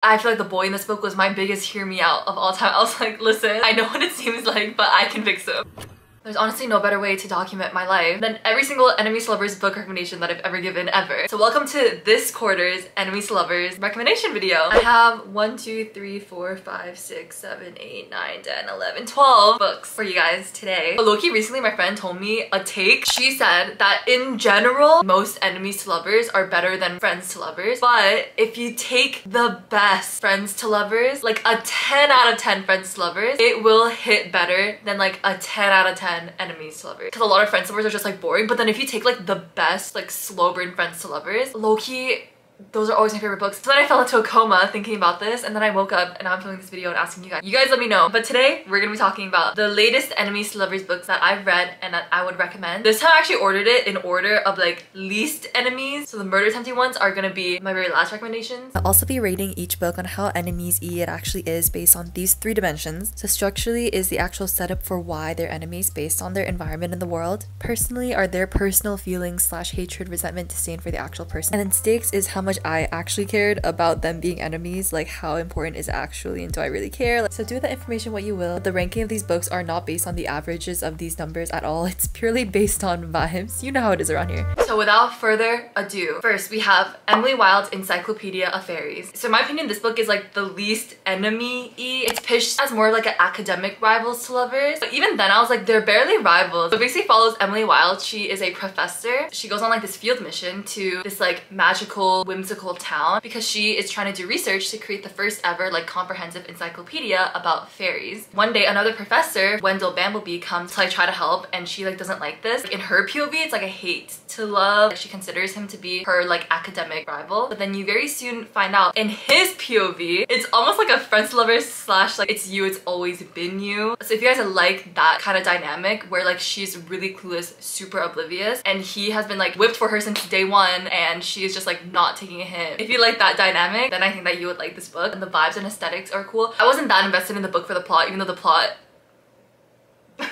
I feel like the boy in this book was my biggest hear me out of all time. I was like, listen, I know what it seems like, but I can fix him. There's honestly no better way to document my life than every single enemies to lovers book recommendation that I've ever given ever. So welcome to this quarter's enemies to lovers recommendation video. I have 1, 2, 3, 4, 5, 6, 7, 8, 9, 10, 11, 12 books for you guys today. But low-key, recently my friend told me a take. She said that in general, most enemies to lovers are better than friends to lovers. But if you take the best friends to lovers, like a 10 out of 10 friends to lovers, it will hit better than like a 10 out of 10 enemies to lovers. Because a lot of friends to lovers are just like boring, but then if you take like the best like slow burn friends to lovers, low-key, those are always my favorite books. So then I fell into a coma thinking about this, and then I woke up and now I'm filming this video and asking you guys. You guys let me know. But today we're gonna be talking about the latest enemies to lovers books that I've read and that I would recommend. This time I actually ordered it in order of like least enemies. So the murder tempting ones are gonna be my very last recommendations. I'll also be rating each book on how enemies-y it actually is based on these 3 dimensions. So structurally is the actual setup for why they're enemies based on their environment in the world. Personally are their personal feelings / hatred, resentment, disdain for the actual person. And then stakes is how much I actually cared about them being enemies, like how important is it actually and do I really care? So do with that information what you will. But the ranking of these books are not based on the averages of these numbers at all. It's purely based on vibes. You know how it is around here. So without further ado, first we have Emily Wilde's Encyclopaedia of Faeries. So in my opinion, this book is like the least enemy-y. It's pitched as more like an academic rivals to lovers. But even then I was like, they're barely rivals. So it basically follows Emily Wilde. She is a professor. She goes on like this field mission to this like magical, whimsical town because she is trying to do research to create the first ever like comprehensive encyclopedia about fairies. One day another professor, Wendell Bamblebee, comes to like try to help, and she like doesn't like this. Like, in her POV it's like a hate to love. Like, she considers him to be her like academic rival, but then you very soon find out in his POV it's almost like a friends to lovers / like it's you, it's always been you. So if you guys like that kind of dynamic where like she's really clueless, super oblivious, and he has been like whipped for her since day 1 and she is just like not taking a hint. If you like that dynamic, then I think that you would like this book, and the vibes and aesthetics are cool. I wasn't that invested in the book for the plot, even though the plot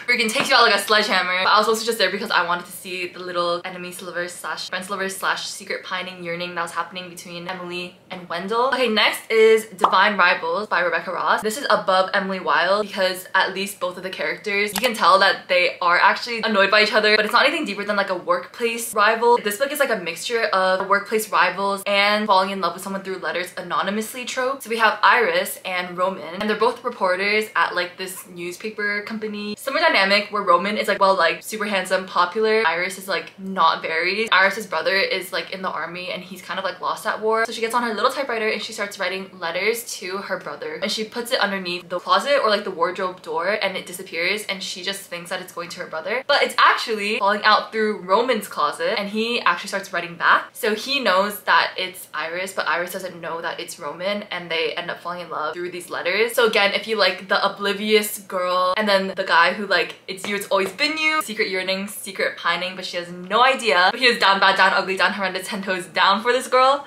freaking takes you out like a sledgehammer. But I was also just there because I wanted to see the little enemies to lovers / friends to lovers / secret pining yearning that was happening between Emily and Wendell. Okay, next is Divine Rivals by Rebecca Ross. This is above Emily Wilde because at least both of the characters, you can tell that they are actually annoyed by each other, but it's not anything deeper than like a workplace rival. This book is like a mixture of workplace rivals and falling in love with someone through letters anonymously trope. So we have Iris and Roman, and they're both reporters at like this newspaper company. Similar dynamic where Roman is like, well, like super handsome, popular. Iris is like not very. Iris's brother is like in the army and he's kind of like lost at war. So she gets on her little typewriter and she starts writing letters to her brother, and she puts it underneath the closet or like the wardrobe door, and it disappears, and she just thinks that it's going to her brother, but it's actually falling out through Roman's closet, and he actually starts writing back. So he knows that it's Iris, but Iris doesn't know that it's Roman, and they end up falling in love through these letters. So again, if you like the oblivious girl and then the guy who like it's you, it's always been you, secret yearning, secret pining, but she has no idea, but he is down bad, down ugly, down horrendous, 10 toes down for this girl,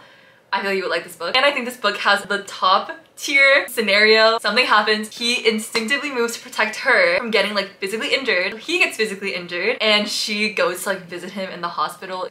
I feel you would like this book. And I think this book has the top tier scenario. Something happens, he instinctively moves to protect her from getting like physically injured. He gets physically injured and she goes to like visit him in the hospital.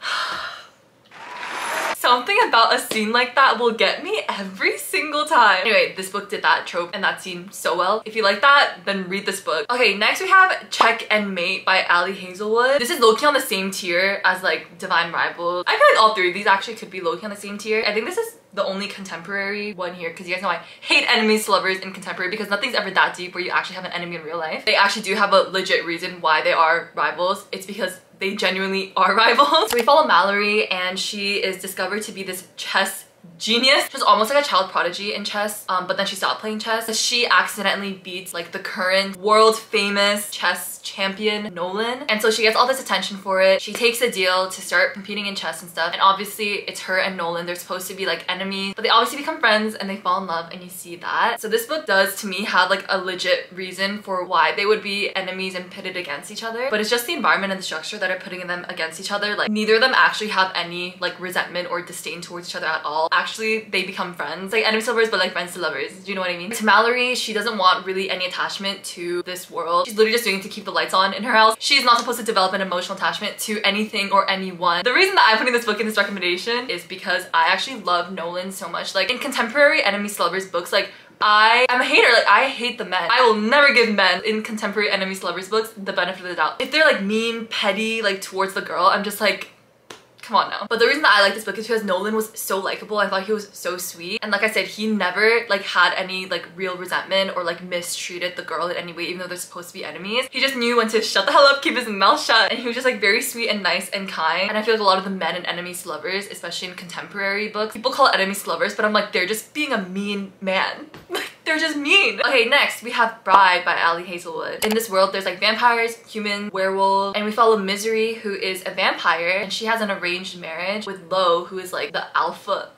Something about a scene like that will get me every single time. Anyway, this book did that trope and that scene so well. If you like that, then read this book. Okay, next we have Check and Mate by Ali Hazelwood. This is low-key on the same tier as like Divine Rivals. I feel like all 3 of these actually could be low-key on the same tier. I think this is the only contemporary one here because you guys know I hate enemies to lovers in contemporary because nothing's ever that deep where you actually have an enemy in real life. They actually do have a legit reason why they are rivals. It's because they genuinely are rivals. So we follow Mallory, and she is discovered to be this chess genius. She was almost like a child prodigy in chess, but then she stopped playing chess. She accidentally beats like the current world famous chess champion Nolan, and so she gets all this attention for it. She takes a deal to start competing in chess and stuff, and obviously it's her and Nolan. They're supposed to be like enemies, but they obviously become friends and they fall in love, and you see that. So this book does to me have like a legit reason for why they would be enemies and pitted against each other, but it's just the environment and the structure that are putting them against each other. Like neither of them actually have any like resentment or disdain towards each other at all. actually they become friends. Like enemies to lovers, but like friends to lovers. Do you know what I mean? To Mallory, she doesn't want really any attachment to this world. She's literally just doing it to keep the lights on in her house. She's not supposed to develop an emotional attachment to anything or anyone. The reason that I'm putting this book in this recommendation is because I actually love Nolan so much. Like in contemporary enemies to lovers books, like I am a hater. Like I hate the men. I will never give men in contemporary enemies to lovers books the benefit of the doubt. If they're like mean, petty, like towards the girl, I'm just like, come on now. But the reason that I like this book is because Nolan was so likable. I thought he was so sweet. And like I said, he never like had any like real resentment or like mistreated the girl in any way, even though they're supposed to be enemies. He just knew when to shut the hell up, keep his mouth shut. And he was just like very sweet and nice and kind. And I feel like a lot of the men and enemies to lovers, especially in contemporary books, people call it enemies to lovers, but I'm like, they're just being a mean man. They're just mean. Okay, next we have Bride by Ali Hazelwood. In this world, there's like vampires, humans, werewolves, and we follow Misery, who is a vampire, and she has an arranged marriage with Lo, who is like the alpha.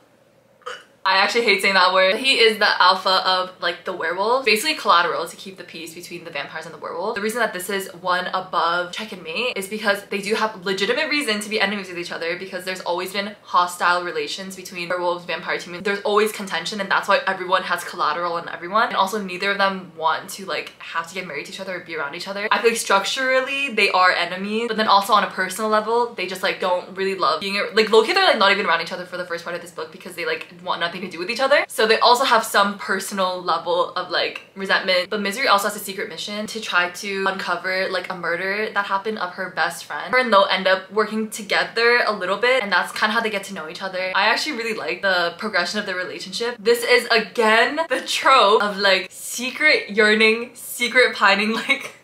I actually hate saying that word. He is the alpha of like the werewolves. Basically collateral to keep the peace between the vampires and the werewolves. The reason that this is one above Check and Mate is because they do have legitimate reason to be enemies with each other, because there's always been hostile relations between werewolves, vampires, humans. There's always contention, and that's why everyone has collateral on everyone. And also neither of them want to like have to get married to each other or be around each other. I feel like structurally they are enemies, but then also on a personal level they just like don't really love being like low-key. They're like not even around each other for the first part of this book because they like want nothing to do with each other. So they also have some personal level of like resentment. But Misery also has a secret mission to try to uncover like a murder that happened of her best friend. Her and Lo end up working together a little bit, and that's kind of how they get to know each other. I actually really like the progression of their relationship. This is again the trope of like secret yearning, secret pining, like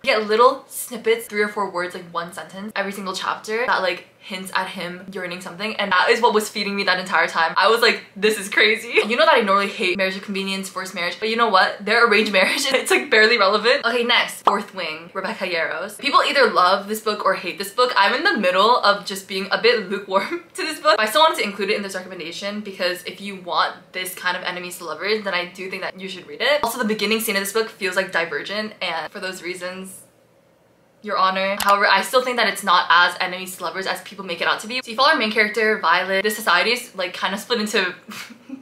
you get little snippets, 3 or 4 words, like 1 sentence every single chapter that like hints at him yearning something, and that is what was feeding me that entire time. I was like, this is crazy. You know that I normally hate marriage of convenience, forced marriage, but you know what? They're arranged marriage and it's like barely relevant. Okay, next, Fourth Wing, Rebecca Yarros. People either love this book or hate this book. I'm in the middle of just being a bit lukewarm to this book. But I still wanted to include it in this recommendation because if you want this kind of enemies to lovers, then I do think that you should read it. Also, the beginning scene of this book feels like Divergent, and for those reasons, Your Honor. However, I still think that it's not as enemies to lovers as people make it out to be. So you follow our main character, Violet. This society is like kind of split into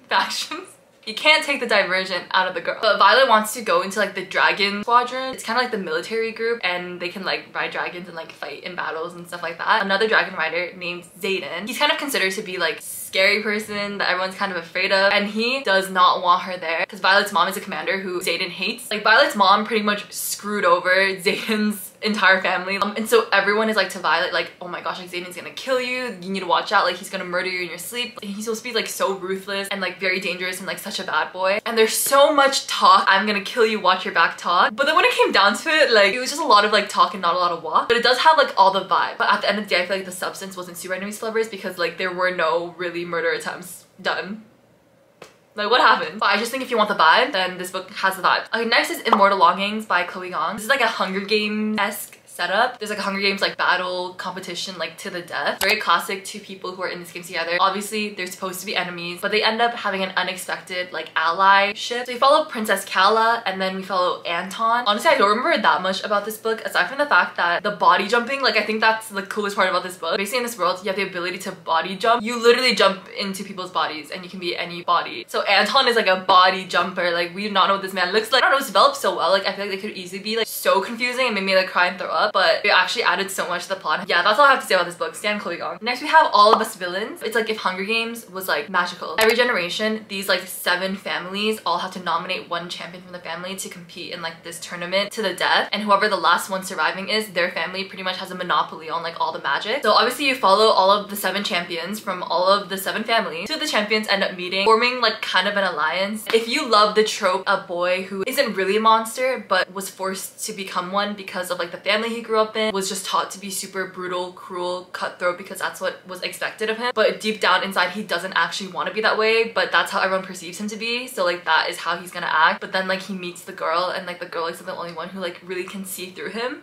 factions. You can't take the Divergent out of the girl. But Violet wants to go into like the Dragon Squadron. It's kind of like the military group, and they can like ride dragons and like fight in battles and stuff like that. Another dragon rider named Xaden. He's kind of considered to be like scary person that everyone's kind of afraid of, and he does not want her there because Violet's mom is a commander who Xaden hates. Like Violet's mom pretty much screwed over Xaden's entire family, and so everyone is like to Violet like, oh my gosh, like Xaden's gonna kill you, you need to watch out, like he's gonna murder you in your sleep. He's supposed to be like so ruthless and like very dangerous and like such a bad boy, and there's so much talk, I'm gonna kill you, watch your back talk, but then when it came down to it, like it was just a lot of like talk and not a lot of walk. But it does have like all the vibe, but at the end of the day I feel like the substance wasn't super enemies to lovers because like there were no really murder attempts done. Like what happened? But I just think if you want the vibe, then this book has the vibe. Okay, next is Immortal Longings by Chloe Gong. This is like a Hunger Games-esque setup. There's like a Hunger Games like battle competition like to the death. Very classic, 2 people who are in this game together. Obviously they're supposed to be enemies, but they end up having an unexpected like allyship. So we follow Princess Kala and then we follow Anton. Honestly, I don't remember that much about this book aside from the fact that the body jumping, like I think that's the coolest part about this book. Basically in this world you have the ability to body jump. You literally jump into people's bodies and you can be any body. So Anton is like a body jumper. Like we do not know what this man looks like. I don't know, it's developed so well. Like I feel like they could easily be like so confusing and made me like cry and throw up, but it actually added so much to the plot. Yeah, that's all I have to say about this book. Stan Chloe Gong. Next we have All of Us Villains. It's like if Hunger Games was like magical. Every generation, these like 7 families all have to nominate 1 champion from the family to compete in like this tournament to the death, and whoever the last one surviving is, their family pretty much has a monopoly on like all the magic. So obviously you follow all of the 7 champions from all of the 7 families. 2 of the champions end up meeting, forming like kind of an alliance. If you love the trope, a boy who isn't really a monster but was forced to become one because of like the family he grew up in, was just taught to be super brutal, cruel, cutthroat because that's what was expected of him, but deep down inside he doesn't actually want to be that way, but that's how everyone perceives him to be, so like that is how he's gonna act. But then like he meets the girl and like the girl is the only one who like really can see through him.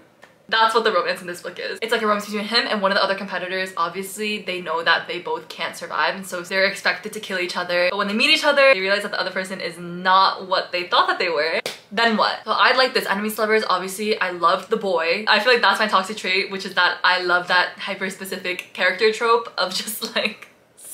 That's what the romance in this book is. It's like a romance between him and one of the other competitors. Obviously, they know that they both can't survive, and so they're expected to kill each other. But when they meet each other, they realize that the other person is not what they thought that they were. Then what? So I like this. Enemies to lovers, obviously, I loved the boy. I feel like that's my toxic trait, which is that I love that hyper-specific character trope of just like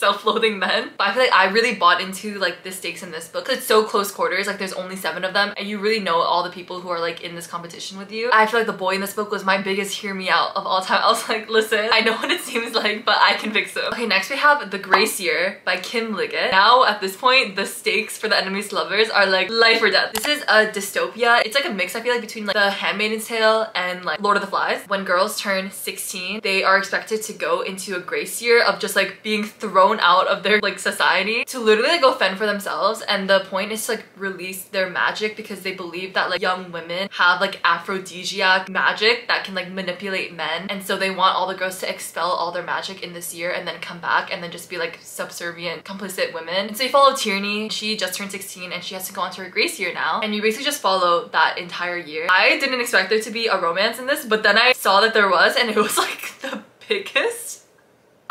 self-loathing men. But I feel like I really bought into like the stakes in this book. It's so close quarters, like there's only 7 of them and you really know all the people who are like in this competition with you. I feel like the boy in this book was my biggest hear me out of all time. I was like, listen, I know what it seems like, but I can fix him. Okay, next we have The Gracier by Kim Liggett. Now at this point, the stakes for the enemies to lovers are like life or death. This is a dystopia. It's like a mix, I feel like, between like The Handmaid's Tale and like Lord of the Flies. When girls turn 16, they are expected to go into a grace year of just like being thrown out of their like society to literally like go fend for themselves. And the point is to like release their magic because they believe that like young women have like aphrodisiac magic that can like manipulate men, and so they want all the girls to expel all their magic in this year and then come back and then just be like subservient, complicit women. And so you follow Tierney. She just turned 16 and she has to go on to her grace year now, and you basically just follow that entire year. I didn't expect there to be a romance in this, but then I saw that there was, and it was like the biggest.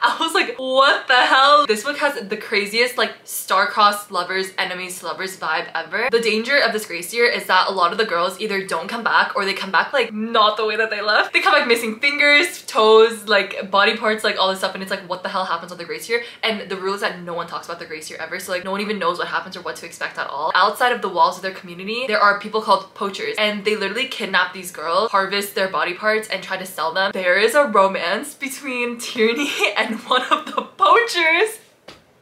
I was like, what the hell? This book has the craziest like star-crossed lovers, enemies to lovers vibe ever. The danger of this grace year is that a lot of the girls either don't come back or they come back like not the way that they left. They come back missing fingers, toes, like body parts, like all this stuff, and it's like, what the hell happens on the grace year? And the rule is that no one talks about the grace year ever, so like no one even knows what happens or what to expect at all. Outside of the walls of their community, there are people called poachers, and they literally kidnap these girls, harvest their body parts, and try to sell them. There is a romance between Tierney and one of the poachers.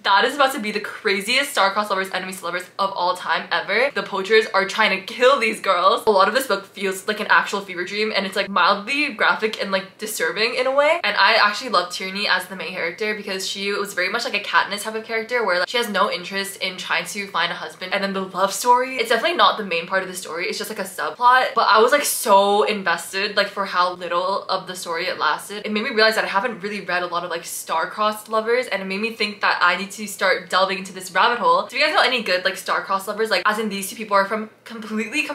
That is about to be the craziest star-crossed lovers, enemies to lovers of all time ever. The poachers are trying to kill these girls. A lot of this book feels like an actual fever dream, and it's like mildly graphic and like disturbing in a way. And I actually love Tierney as the main character because she was very much like a Katniss type of character where like she has no interest in trying to find a husband. And then the love story, it's definitely not the main part of the story, it's just like a subplot. But I was like so invested like for how little of the story it lasted. It made me realize that I haven't really read a lot of like star-crossed lovers, and it made me think that I need to start delving into this rabbit hole. Do you guys know any good like star-crossed lovers? Like as in these two people are from completely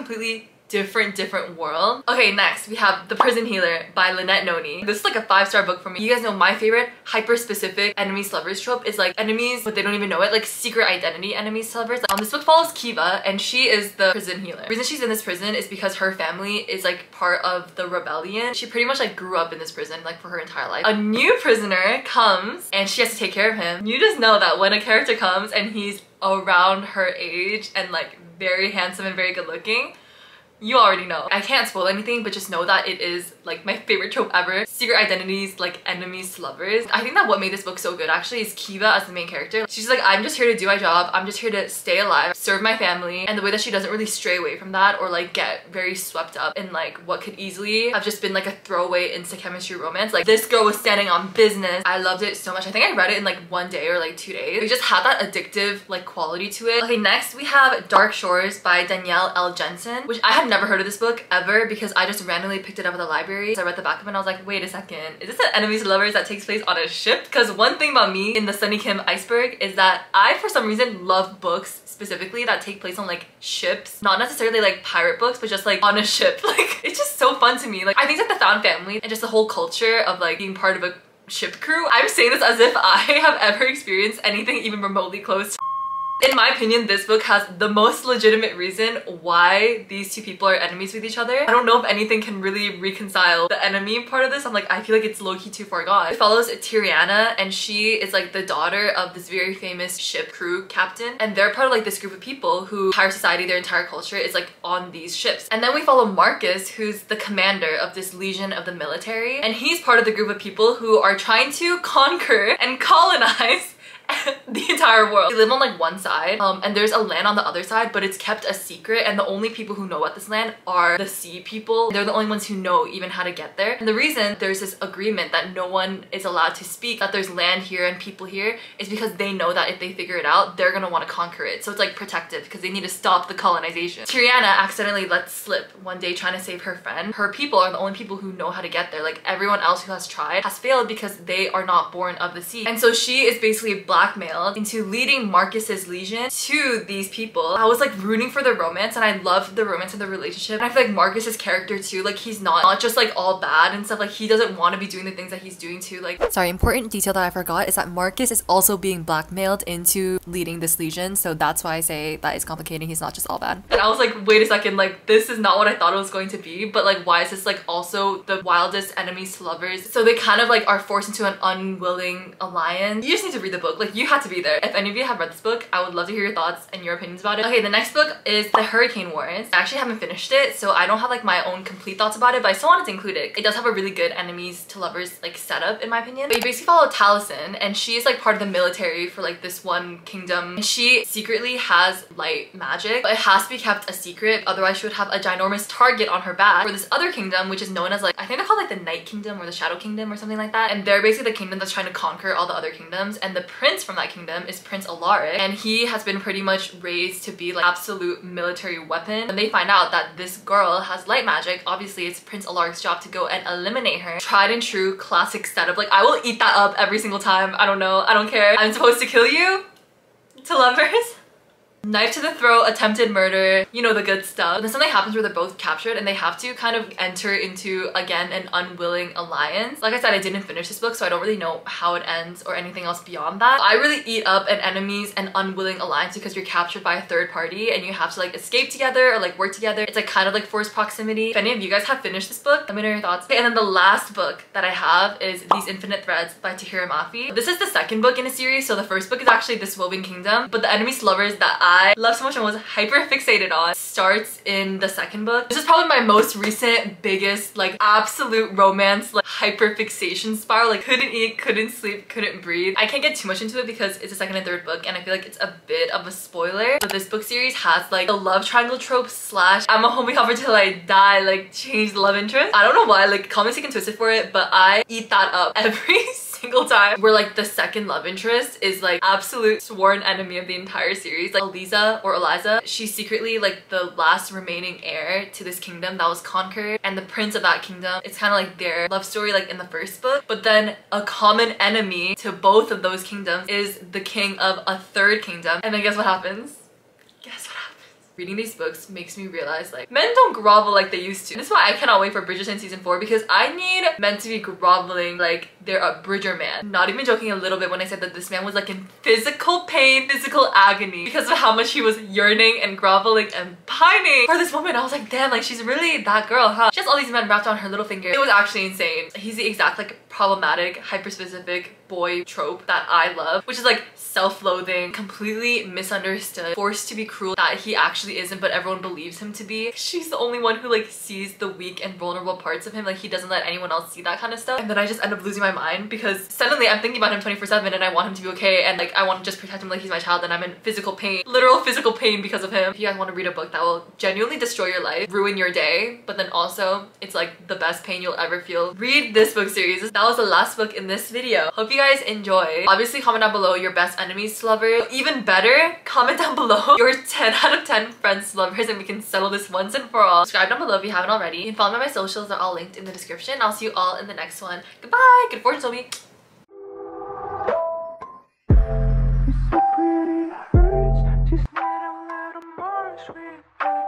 different world. Okay, next we have The Prison Healer by Lynette Noni. This is like a 5-star book for me. You guys know my favorite hyper-specific enemies to lovers trope is like enemies but they don't even know it, like secret identity enemies to lovers. This book follows Kiva, and she is the prison healer. The reason she's in this prison is because her family is like part of the rebellion. She pretty much like grew up in this prison like for her entire life. A new prisoner comes and she has to take care of him. You just know that when a character comes and he's around her age and like very handsome and very good looking, you already know. I can't spoil anything, but just know that it is like my favorite trope ever. Secret identities, like enemies to lovers. I think that what made this book so good actually is Kiva as the main character. She's like, I'm just here to do my job. I'm just here to stay alive, serve my family. And the way that she doesn't really stray away from that or like get very swept up in like what could easily have just been like a throwaway instant chemistry romance. Like this girl was standing on business. I loved it so much. I think I read it in like 1 day or like 2 days. It just had that addictive like quality to it. Okay, next we have Dark Shores by Danielle L. Jensen, which I had never heard of this book ever because I just randomly picked it up at the library. So I read the back of it and I was like, wait a second, is this an enemies to lovers that takes place on a ship? Because one thing about me in the Sunny Kim iceberg is that I for some reason love books specifically that take place on like ships, not necessarily like pirate books, but just like on a ship. Like it's just so fun to me. Like I think like the found family and just the whole culture of like being part of a ship crew. I'm saying this as if I have ever experienced anything even remotely close to. In my opinion, this book has the most legitimate reason why these two people are enemies with each other. I don't know if anything can really reconcile the enemy part of this. I'm like, I feel like it's low-key too far gone. It follows Tiriana, and she is like the daughter of this very famous ship crew captain, and they're part of like this group of people who entire society, their entire culture is like on these ships. And then we follow Marcus, who's the commander of this legion of the military, and he's part of the group of people who are trying to conquer and colonize the entire world. They live on like one side and there's a land on the other side, but it's kept a secret, and the only people who know about this land are the sea people. They're the only ones who know even how to get there. And the reason there's this agreement that no one is allowed to speak that there's land here and people here is because they know that if they figure it out, they're gonna want to conquer it. So it's like protective because they need to stop the colonization. Tiriana accidentally lets slip one day trying to save her friend. Her people are the only people who know how to get there. Like everyone else who has tried has failed because they are not born of the sea. And so she is basically blackmailed into leading Marcus's legion to these people. I was like rooting for the romance, and I loved the romance of the relationship. And I feel like Marcus's character too, like he's not just like all bad and stuff. Like he doesn't want to be doing the things that he's doing too. Like, sorry, important detail that I forgot is that Marcus is also being blackmailed into leading this legion, so that's why I say that it's complicating. He's not just all bad. And I was like, wait a second, like this is not what I thought it was going to be, but like why is this like also the wildest enemies to lovers? So they kind of like are forced into an unwilling alliance. You just need to read the book. Like Like, you had to be there. If any of you have read this book, I would love to hear your thoughts and your opinions about it. Okay, the next book is The Hurricane Wars. I actually haven't finished it, so I don't have like my own complete thoughts about it, but I still wanted to include it. It does have a really good enemies to lovers like setup in my opinion. But you basically follow Taliesin, and she is like part of the military for like this one kingdom. And she secretly has light magic, but it has to be kept a secret, otherwise she would have a ginormous target on her back for this other kingdom, which is known as like, I think they're called like the Night Kingdom or the Shadow Kingdom or something like that. And they're basically the kingdom that's trying to conquer all the other kingdoms. And the prince from that kingdom is Prince Alaric, and he has been pretty much raised to be like absolute military weapon. And they find out that this girl has light magic. Obviously it's Prince Alaric's job to go and eliminate her. Tried and true classic setup. Like, I will eat that up every single time. I don't know, I don't care. I'm supposed to kill you to lovers. Knife to the throat, attempted murder, you know, the good stuff. But then something happens where they're both captured and they have to kind of enter into, again, an unwilling alliance. Like I said, I didn't finish this book, so I don't really know how it ends or anything else beyond that. I really eat up an enemies and unwilling alliance because you're captured by a third party and you have to like escape together or like work together. It's like kind of like forced proximity. If any of you guys have finished this book, let me know your thoughts. Okay, and then the last book that I have is These Infinite Threads by Tahira Mafi. This is the second book in a series, so the first book is actually This Woven Kingdom, but the enemies to lovers that I love so much and was hyper fixated on starts in the second book. This is probably my most recent, biggest, like absolute romance, like hyper fixation spiral. Like, couldn't eat, couldn't sleep, couldn't breathe. I can't get too much into it because it's the second and third book and I feel like it's a bit of a spoiler. But this book series has like the love triangle trope slash I'm a homie hopper till I die, like change the love interest. I don't know why, like comments taken twisted for it, but I eat that up every single time. Where like the second love interest is like absolute sworn enemy of the entire series. Like Eliza, she's secretly like the last remaining heir to this kingdom that was conquered, and the prince of that kingdom, it's kind of like their love story like in the first book. But then a common enemy to both of those kingdoms is the king of a third kingdom. And then guess what happens? Guess what happens? Reading these books makes me realize like men don't grovel like they used to. This is why I cannot wait for Bridgerton season 4, because I need men to be groveling like they're a Bridger man. Not even joking a little bit when I said that this man was like in physical pain, physical agony because of how much he was yearning and groveling and pining for this woman. I was like, damn, like she's really that girl, huh? She has all these men wrapped on her little finger. It was actually insane. He's the exact like problematic, hyper-specific boy trope that I love, which is like self-loathing, completely misunderstood, forced to be cruel that he actually isn't, but everyone believes him to be. She's the only one who like sees the weak and vulnerable parts of him. Like, he doesn't let anyone else see that kind of stuff. And then I just end up losing my mind because suddenly I'm thinking about him 24/7 and I want him to be okay, and like I want to just protect him like he's my child, and I'm in physical pain, literal physical pain because of him. If you guys want to read a book that will genuinely destroy your life, ruin your day, but then also it's like the best pain you'll ever feel, read this book series. That was the last book in this video. Hope you guys enjoy. Obviously comment down below your best enemies to lovers. Even better, comment down below your 10 out of 10 friends to lovers and we can settle this once and for all. Subscribe down below if you haven't already. You can follow me on my socials, they're all linked in the description. I'll see you all in the next one. Goodbye! Good fortune, Toby! Just need a little more sweet.